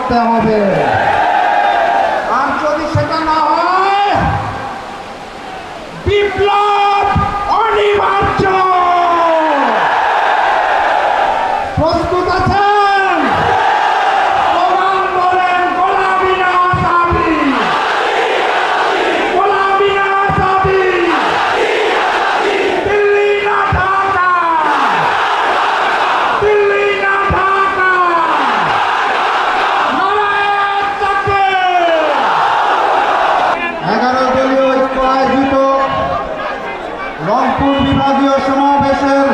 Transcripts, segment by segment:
করতে হবে। আর যদি সেটা না হয়, বিপ্লব অনিবার্য। প্রস্তুত আছেন? স্লোগান বলেন, গোলামি না দাবি, গোলামি না দাবি, দিল্লি না ঢাকা, দিল্লি না ঢাকা, নারায়ণ তাকবীর। 11 দলীয় ঐক্য আয়োজিত রংপুর বিভাগীয় সমাবেশের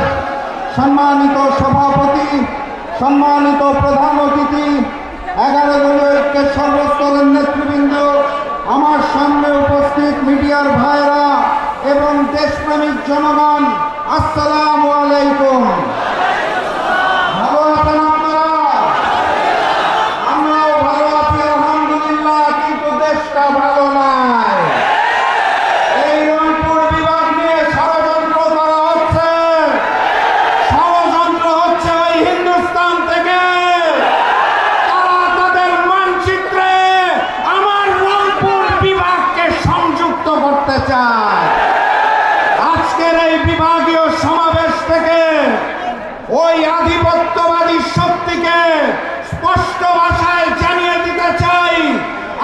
সম্মানিত সভাপতি, সম্মানিত প্রধান অতিথি, 11 দলীয় ঐক্যের সর্বস্তরের নেতৃবৃন্দ, আমার সামনে উপস্থিত মিডিয়ার ভাইরা এবং দেশপ্রেমিক জনগণ, আসসালামু আলাইকুম। ভালো আছেন আপনারা? আমরাও ভালো আছি আলহামদুলিল্লাহ, কিন্তু দেশটা ভালো নাই। এই রংপুর বিভাগ নিয়ে ষড়যন্ত্র করা হচ্ছে, ষড়যন্ত্র হচ্ছে ওই হিন্দুস্তান থেকে। তারা তাদের মানচিত্রে আমার রংপুর বিভাগকে সংযুক্ত করতে চায়। আজকের এই বিভাগীয় সমাবেশ থেকে ওই আধিপত্যবাদী শক্তিকে স্পষ্ট ভাষায় জানিয়ে দিতে চাই,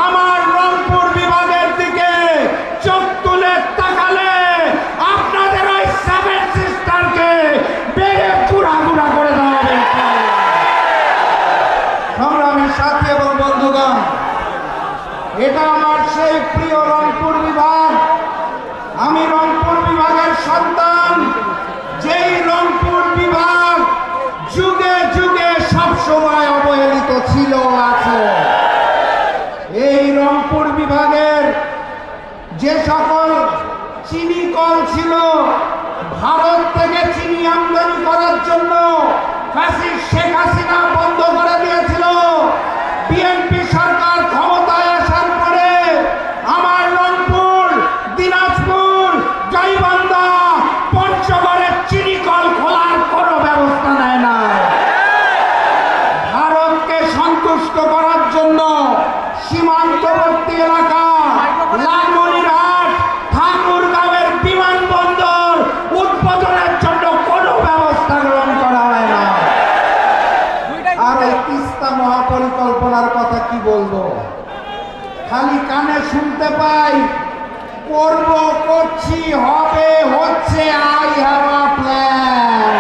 আমার রংপুর বিভাগের দিকে চোখ তুলে তাকালে আপনাদের ওই 7 সিস্টারকে বেড়ে গুড়া গুড়া করে দেওয়া হবে। সংগ্রামী সাথী এবং বন্ধুগণ, এটা আমার সেই প্রিয় রংপুর বিভাগ। আমি রংপুর বিভাগের সন্তান, যেই রংপুর বিভাগ যুগে যুগে সবসময় অবহেলিত ছিল, আছে। এই রংপুর বিভাগের যে সকল চিনি কল ছিল, ভারত থেকে চিনি আমদানি করার জন্য ফ্যাসিস্ট শেখ হাসিনা বন্ধ করে দিয়েছিল। বিএনপি সরকার ক্ষমতায় আসার পরে আমার রংপুর, দিনাজপুর, গাইবান্ধা, পঞ্চগড়ের চিনি কল খোলার কোনো ব্যবস্থা নেয় না। ভারতকে সন্তুষ্ট করার জন্য সীমান্তবর্তী এলাকা লালমনিরহাট, ঠাকুরগাঁওয়ের বিমানবন্দর উদ্বোধনের জন্য কোনো ব্যবস্থা গ্রহণ করা হয় না। আর এই তিস্তা মহাপরিকল্পনার কথা কি বলবো, খালি কানে শুনতে পাই, করব, করছি, হবে, হচ্ছে, আই হ্যাভ আ প্ল্যান।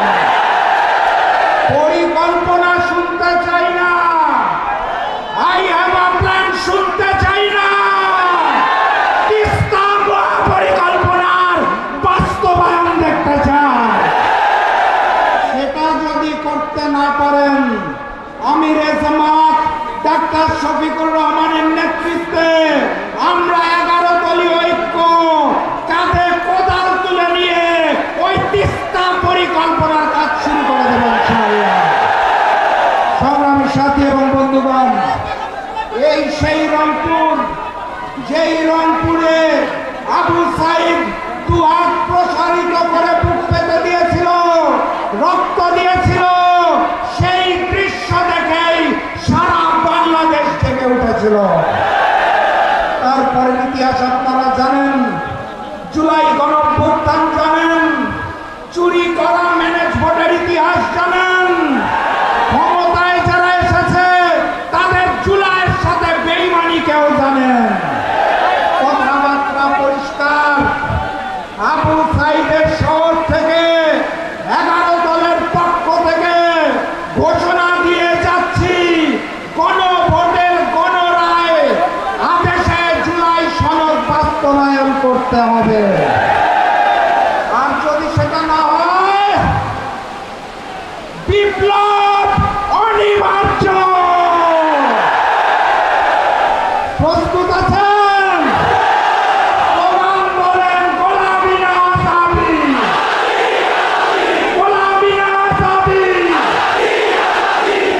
পরিকল্পনা শুনতে চাই না, আই হ্যাভ আ প্ল্যান শুনতে চাই না। তিস্তা মহাপরিকল্পনার বাস্তবায়ন দেখতে চাই। সেটা যদি করতে না পারেন, আমিরে জামাত ডাক্তার শফিকুর রহমানের নেতৃত্বে আমরা 11 দলীয় ঐক্য কাঁধে কোদাল তুলে নিয়ে ওই তিস্তা পরিকল্পনার কাজ শুরু করে দেব ইনশাআল্লাহ। সংগ্রামী সাথী এবং বন্ধুগণ, এই সেই রংপুর, যেই রংপুরে আবু সাইদ দুহাত প্রসারিত করে বুক পেতে দিয়েছিল, রক্ত দিয়েছিল, সেই দৃশ্য দেখেই সারা বাংলাদেশ থেকে উঠেছিল। তারপরে ইতিহাস আপনারা জানেন, জুলাই গণঅভ্যুত্থান জানেন, চুরি করা ম্যানেজ ভোটের ইতিহাস জানেন। ক্ষমতায় যারা এসেছে তাদের জুলাইয়ের সাথে বেইমানি কেউ জানেন। কথাবার্তা পরিষ্কার, আবু সাইদের শহর থেকে 11 দলের পক্ষ থেকে ঘোষণা দিয়ে যাচ্ছি, গণভোটের গণরায় আদেশে জুলাই সনদ বাস্তবায়ন করতে হবে। আর যদি সেটা না হয়, বিপ্লব অনিবার্য। প্রস্তুত আছেন? স্লোগান বলেন, গোলামি না দাবি, গোলামি না দাবি,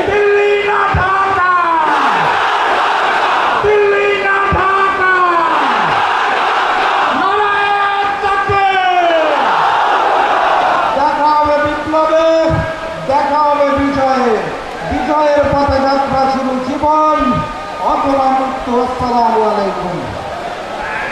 দিল্লি না ঢাকা, দিল্লি না ঢাকা, নারায়ণ তাকবীর। দেখা হবে বিপ্লবে, দেখা হবে বিজয়ে। বিজয়ের পথে যাত্রা শুরু। জীবন আসসালামু আলাইকুম।